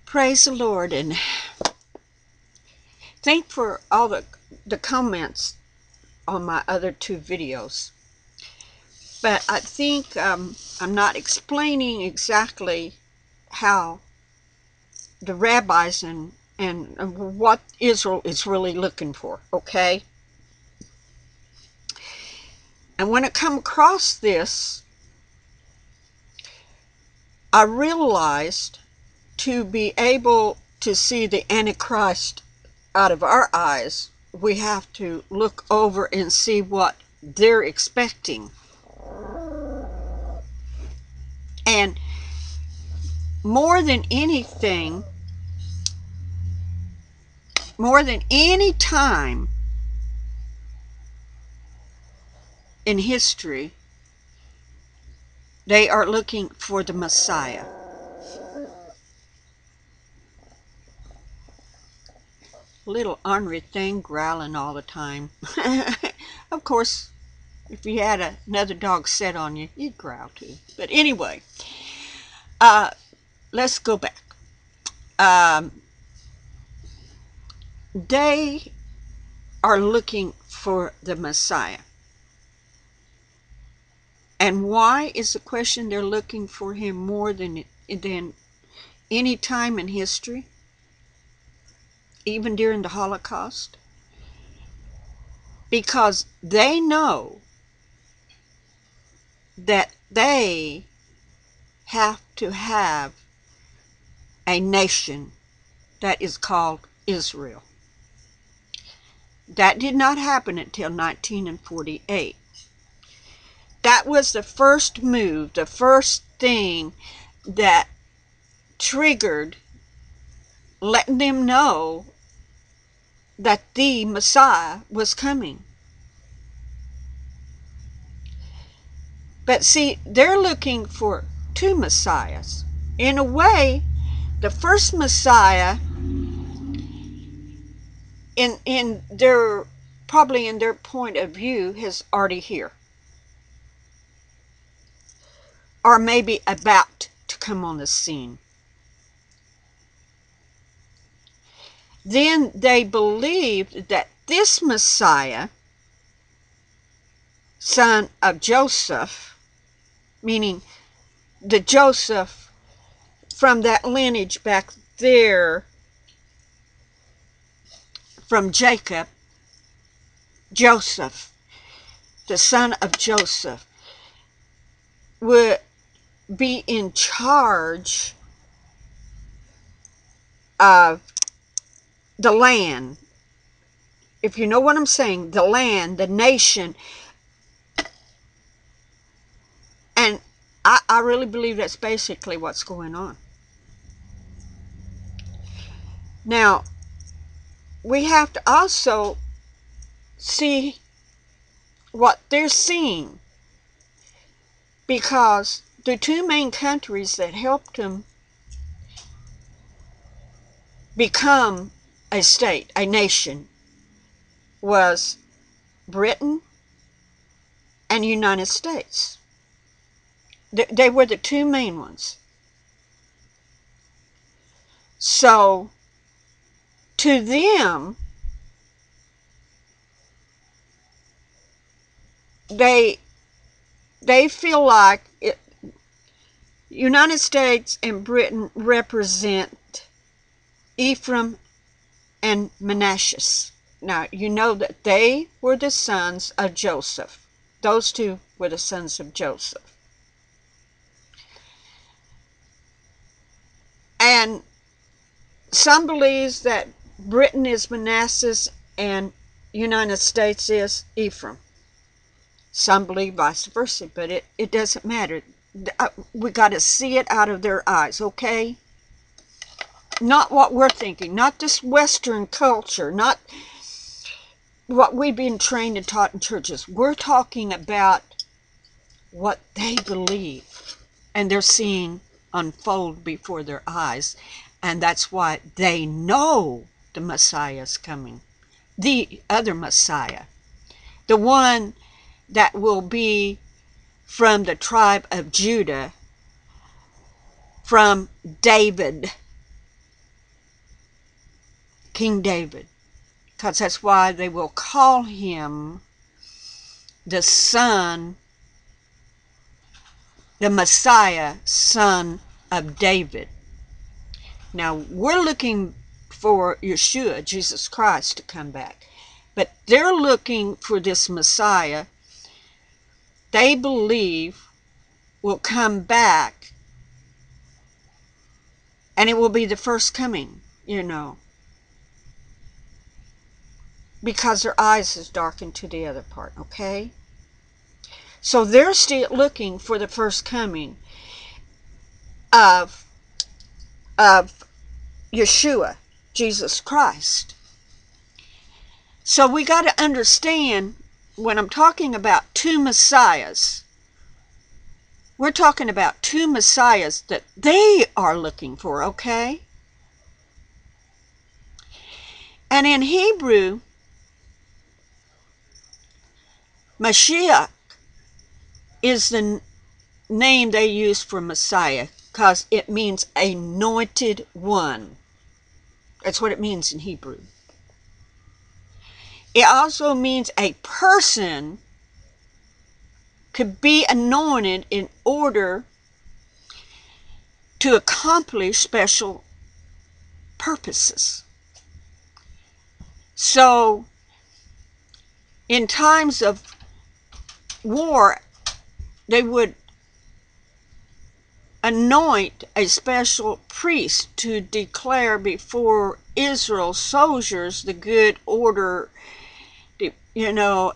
Praise the Lord, and thank for all the comments on my other two videos. But I think I'm not explaining exactly how the rabbis and what Israel is really looking for, okay? And when I come across this, I realized to be able to see the Antichrist out of our eyes, we have to look over and see what they're expecting. And more than anything, more than any time in history, they are looking for the Messiah. Little ornery thing growling all the time. Of course, if you had another dog set on you, you'd growl too. But anyway, let's go back. They are looking for the Messiah. And why is the question? They're looking for him more than any time in history, even during the Holocaust? Because they know that they have to have a nation that is called Israel. That did not happen until 1948. That was the first move, the first thing that triggered letting them know that the Messiah was coming. But see, they're looking for two Messiahs. In a way, the first Messiah, in their, probably in their point of view, is already here. Or maybe about to come on the scene. Then they believed that this Messiah, son of Joseph, meaning the Joseph from that lineage back there from Jacob, Joseph, the son of Joseph, would be in charge of the land. If you know what I'm saying, the land, the nation. And I really believe that's basically what's going on. Now, we have to also see what they're seeing, because the two main countries that helped them become a state, a nation, was Britain and United States. They were the two main ones. So, to them, they feel like United States and Britain represent Ephraim and Manasseh. Now, you know that they were the sons of Joseph. Those two were the sons of Joseph. And some believes that Britain is Manasseh and United States is Ephraim. Some believe vice versa, but it doesn't matter. We got to see it out of their eyes, okay? Not what we're thinking, not this Western culture, not what we've been trained and taught in churches. We're talking about what they believe, and they're seeing unfold before their eyes. And that's why they know the Messiah is coming. The other Messiah. The one that will be from the tribe of Judah, from David, King David, because that's why they will call him the son, the Messiah, son of David. Now, we're looking for Yeshua, Jesus Christ, to come back. But they're looking for this Messiah they believe will come back, and it will be the first coming, because their eyes is darkened to the other part, okay? So they're still looking for the first coming of Yeshua, Jesus Christ. So we got to understand, when I'm talking about two messiahs, we're talking about two messiahs that they are looking for, okay? And in Hebrew, Mashiach is the name they use for Messiah, because it means anointed one. That's what it means in Hebrew. It also means a person could be anointed in order to accomplish special purposes. So, in times of war, they would anoint a special priest to declare before Israel's soldiers the good order,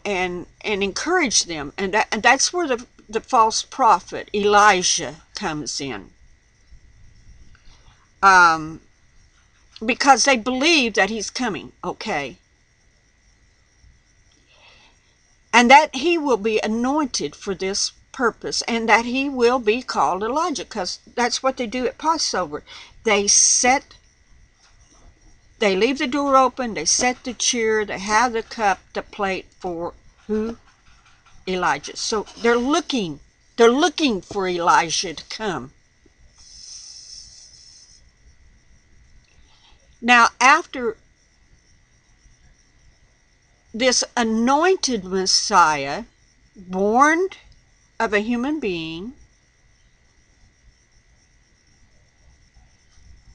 and encourage them. And that's where the false prophet Elijah comes in. Because they believe that he's coming, okay? And that he will be anointed for this purpose, and that he will be called Elijah, because that's what they do at Passover. They leave the door open, they set the chair, they have the cup, the plate for who? Elijah. So they're looking for Elijah to come. Now, after this anointed Messiah, born of a human being,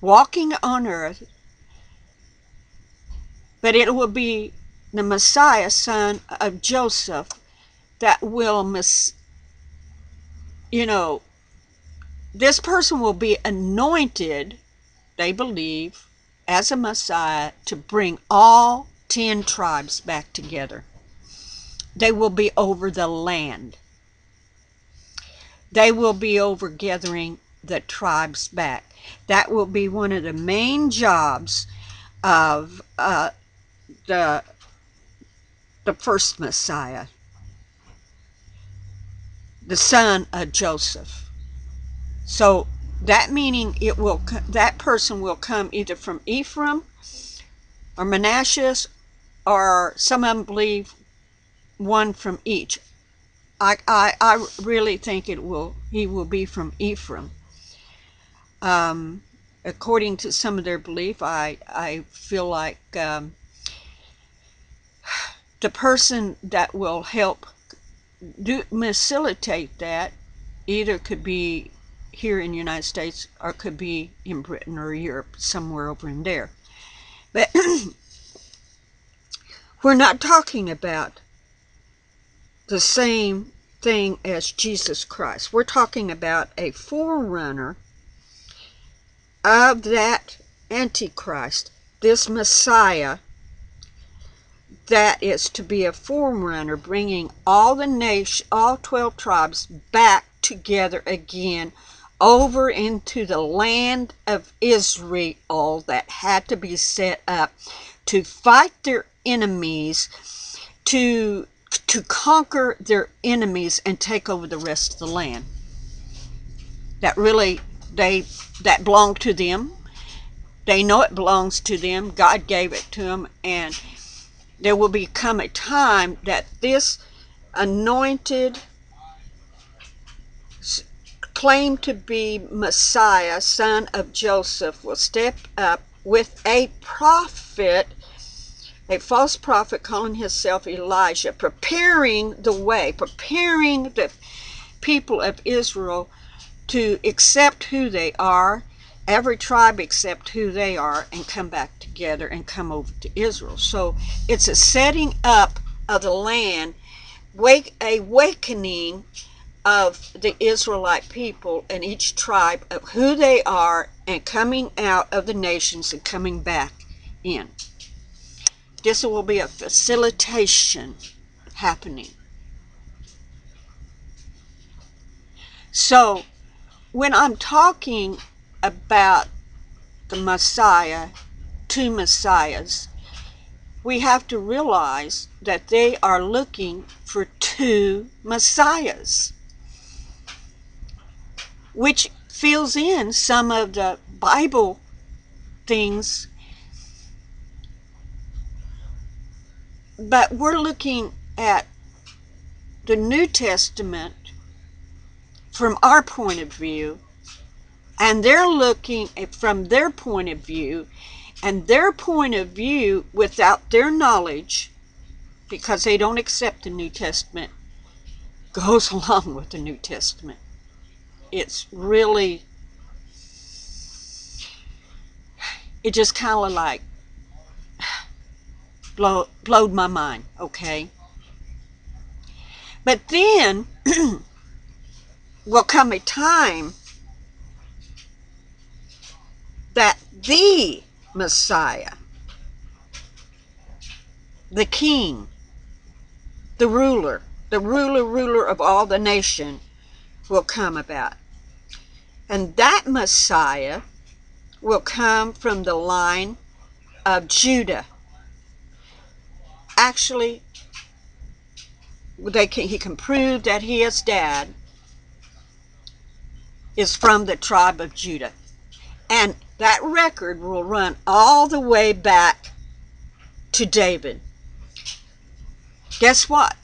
walking on earth, but it will be the Messiah, son of Joseph, that will, this person will be anointed, they believe, as a Messiah to bring all 10 tribes back together. They will be over the land. They will be over gathering the tribes back. That will be one of the main jobs of the first Messiah, the son of Joseph. So that meaning that person will come either from Ephraim or Manasseh, or some of them believe one from each. I really think he will be from Ephraim. According to some of their belief, I feel like the person that will help facilitate that either could be here in the United States or could be in Britain or Europe, somewhere over in there. But we're not talking about the same thing as Jesus Christ. We're talking about a forerunner of that Antichrist, this Messiah that is to be a forerunner, bringing all 12 tribes back together again over into the land of Israel that had to be set up to fight their enemies, to conquer their enemies and take over the rest of the land. That belonged to them. They know it belongs to them. God gave it to them, and there will become a time that this anointed, claimed to be Messiah, son of Joseph, will step up with a prophet, a false prophet calling himself Elijah, preparing the way, preparing the people of Israel to accept who they are, every tribe accept who they are, and come back together and come over to Israel. So it's a setting up of the land, awakening of the Israelite people and each tribe of who they are, and coming out of the nations and coming back in. This will be a facilitation happening. So when I'm talking about the Messiah, two Messiahs, we have to realize that they are looking for two Messiahs, which fills in some of the Bible things. But we're looking at the New Testament from our point of view, and they're looking from their point of view, and their point of view without their knowledge, because they don't accept the New Testament, goes along with the New Testament. It's really, it just kind of like blowed my mind, okay? But then will come a time that the Messiah, the King, the ruler of all the nation will come about. And that Messiah will come from the line of Judah. Actually, he can prove that his dad is from the tribe of Judah. And that record will run all the way back to David. Guess what?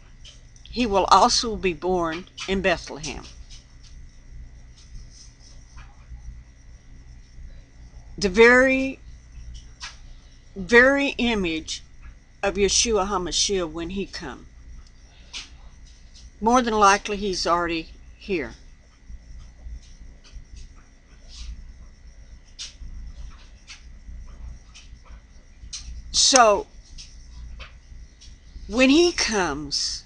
He will also be born in Bethlehem. The very image of Yeshua HaMashiach when he comes. More than likely he's already here. So when he comes,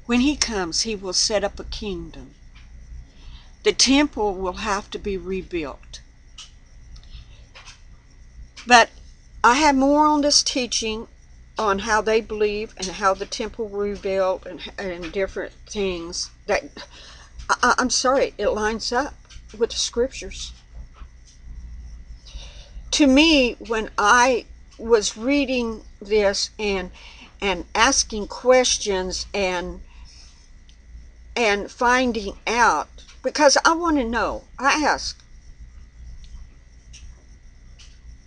he will set up a kingdom. The temple will have to be rebuilt. But I have more on this teaching on how they believe and how the temple rebuilt and different things that, I'm sorry, it lines up with the scriptures. To me, when I was reading this and asking questions and finding out, because I want to know, I ask,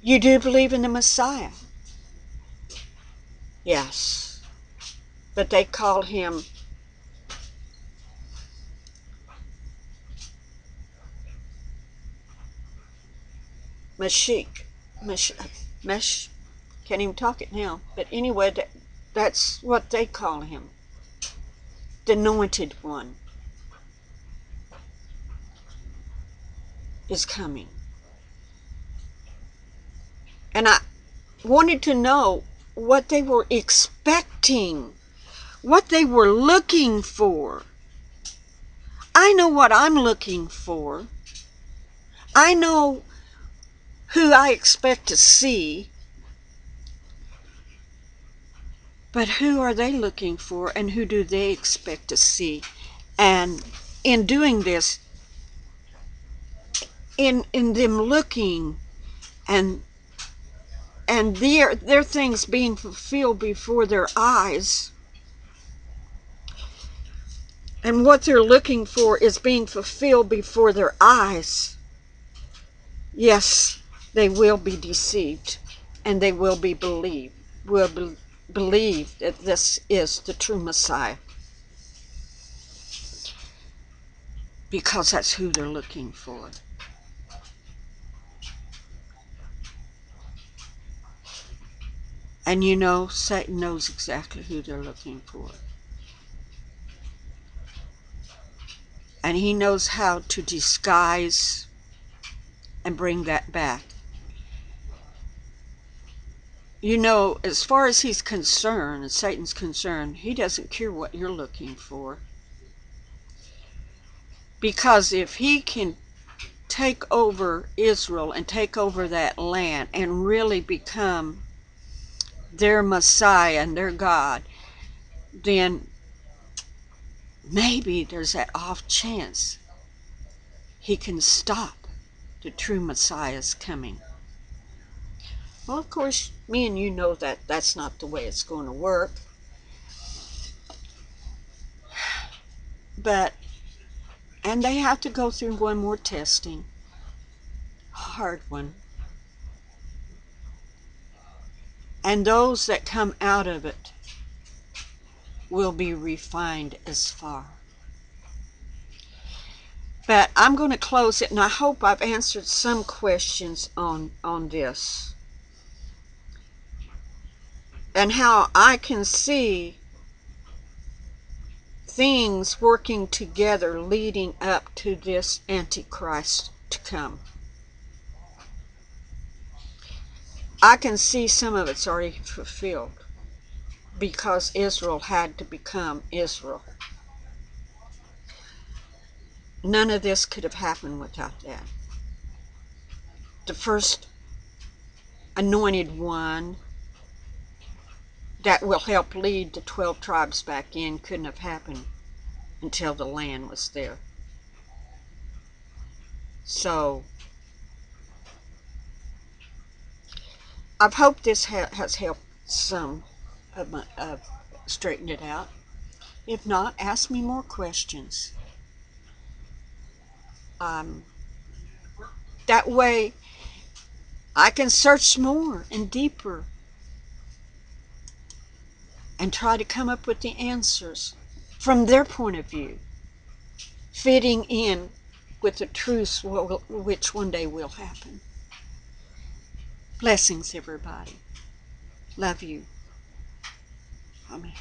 you do believe in the Messiah? Yes. But they call him Mashiach. Can't even talk it now. But anyway, that's what they call him. The anointed one is coming. And I wanted to know what they were expecting, what they were looking for. I know what I'm looking for. I know who I expect to see. But who are they looking for, and who do they expect to see? And in doing this, in them looking and their things being fulfilled before their eyes, and what they're looking for is being fulfilled before their eyes, yes, they will be deceived, and they will be believe that this is the true Messiah, because that's who they're looking for. And you know, Satan knows exactly who they're looking for. And he knows how to disguise and bring that back. You know, as far as he's concerned, Satan's concerned, he doesn't care what you're looking for. Because if he can take over Israel and take over that land and really become their Messiah and their God, then maybe there's that off chance he can stop the true Messiah's coming. Well, of course, me and you know that that's not the way it's going to work. And they have to go through one more testing. A hard one. And those that come out of it will be refined as far. But I'm going to close it, and I hope I've answered some questions on this. And how I can see things working together leading up to this Antichrist to come. I can see some of it's already fulfilled because Israel had to become Israel. None of this could have happened without that. The first anointed one that will help lead the 12 tribes back in couldn't have happened until the land was there. So I hope this has helped some of straighten it out. If not, ask me more questions. That way I can search more and deeper and try to come up with the answers from their point of view, fitting in with the truths which one day will happen. Blessings, everybody. Love you. Amen.